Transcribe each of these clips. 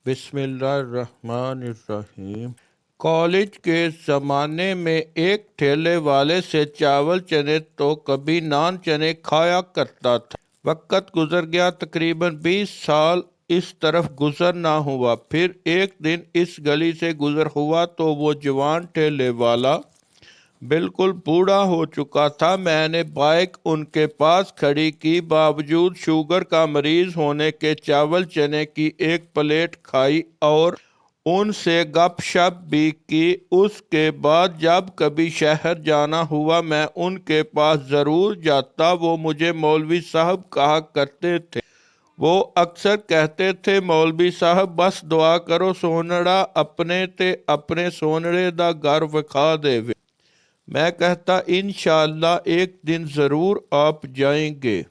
बिस्मिल्लाहिर्रहमानिर्रहीम। कॉलेज के ज़माने में एक ठेले वाले से चावल चने तो कभी नान चने खाया करता था। वक्त गुजर गया, तकरीबन 20 साल इस तरफ गुजर ना हुआ। फिर एक दिन इस गली से गुजर हुआ तो वो जवान ठेले वाला बिल्कुल बूढ़ा हो चुका था। मैंने बाइक उनके पास खड़ी की, बावजूद शुगर का मरीज होने के चावल चने की एक प्लेट खाई और उनसे गपशप भी की। उसके बाद जब कभी शहर जाना हुआ मैं उनके पास ज़रूर जाता। वो मुझे मौलवी साहब कहा करते थे। वो अक्सर कहते थे, मौलवी साहब बस दुआ करो सोनड़ा अपने ते अपने सोनड़े दा घर विखा देवे। मैं कहता इंशाअल्लाह एक दिन ज़रूर आप जाएंगे।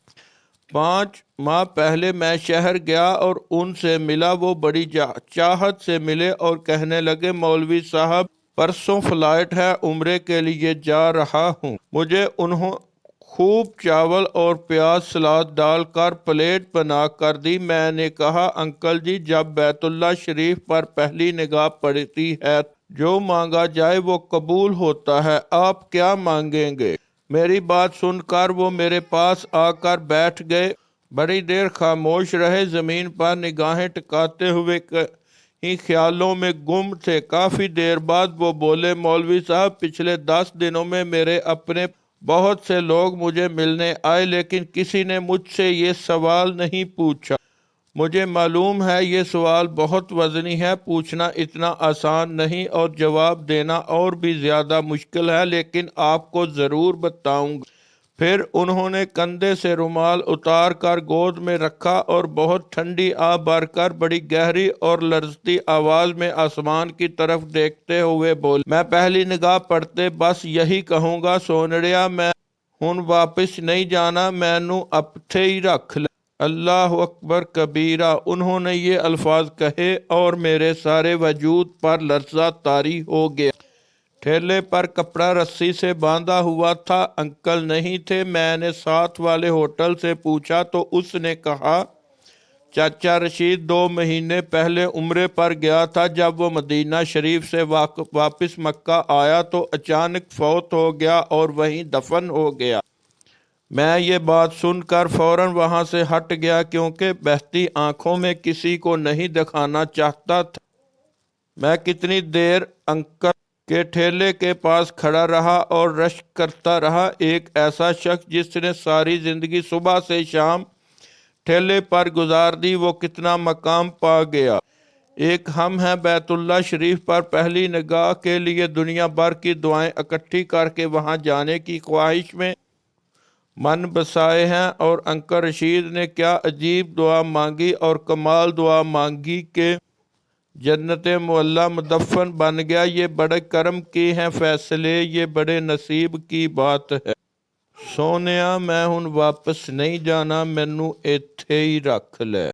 5 माह पहले मैं शहर गया और उनसे मिला। वो बड़ी चाहत से मिले और कहने लगे, मौलवी साहब परसों फ्लाइट है, उम्रे के लिए जा रहा हूँ। मुझे उन्होंने खूब चावल और प्याज सलाद डालकर प्लेट बना कर दी। मैंने कहा, अंकल जी जब बैतुल्ला शरीफ पर पहली निगाह पड़ती है जो मांगा जाए वो कबूल होता है, आप क्या मांगेंगे? मेरी बात सुनकर वो मेरे पास आकर बैठ गए। बड़ी देर खामोश रहे, जमीन पर निगाहें टिकाते हुए कहीं ख्यालों में गुम थे। काफी देर बाद वो बोले, मौलवी साहब पिछले 10 दिनों में मेरे अपने बहुत से लोग मुझे मिलने आए, लेकिन किसी ने मुझसे ये सवाल नहीं पूछा। मुझे मालूम है ये सवाल बहुत वजनी है, पूछना इतना आसान नहीं और जवाब देना और भी ज़्यादा मुश्किल है, लेकिन आपको ज़रूर बताऊंगा। फिर उन्होंने कंधे से रुमाल उतार कर गोद में रखा और बहुत ठंडी आ भरकर बड़ी गहरी और लरजती आवाज़ में आसमान की तरफ देखते हुए बोले, मैं पहली निगाह पड़ते बस यही कहूँगा, सोनड़िया मैं हुन वापस नहीं जाना, मैनू अपथे ही रख ले। अल्लाह अकबर कबीरा। उन्होंने ये अल्फाज कहे और मेरे सारे वजूद पर लर्जा तारी हो गया। ठेले पर कपड़ा रस्सी से बांधा हुआ था। अंकल नहीं थे। मैंने साथ वाले होटल से पूछा तो उसने कहा, चाचा रशीद 2 महीने पहले उम्रे पर गया था। जब वो मदीना शरीफ से वापस मक्का आया तो अचानक फौत हो गया और वहीं दफन हो गया। मैं ये बात सुनकर फौरन वहां से हट गया, क्योंकि बहती आंखों में किसी को नहीं दिखाना चाहता था। मैं कितनी देर अंकल के ठेले के पास खड़ा रहा और रश्क करता रहा। एक ऐसा शख्स जिसने सारी जिंदगी सुबह से शाम ठेले पर गुजार दी, वो कितना मकाम पा गया। एक हम हैं बैतुल्ला शरीफ पर पहली निगाह के लिए दुनिया भर की दुआएं इकट्ठी करके वहां जाने की ख्वाहिश में मन बसाए हैं। और अंकल रशीद ने क्या अजीब दुआ मांगी और कमाल दुआ मांगी कि जन्नत मुअल्ला मुदफ़न बन गया। ये बड़े करम की हैं फैसले, ये बड़े नसीब की बात है। सोनिया मैं हुन वापस नहीं जाना, मैनू इत्थे ही रख ले।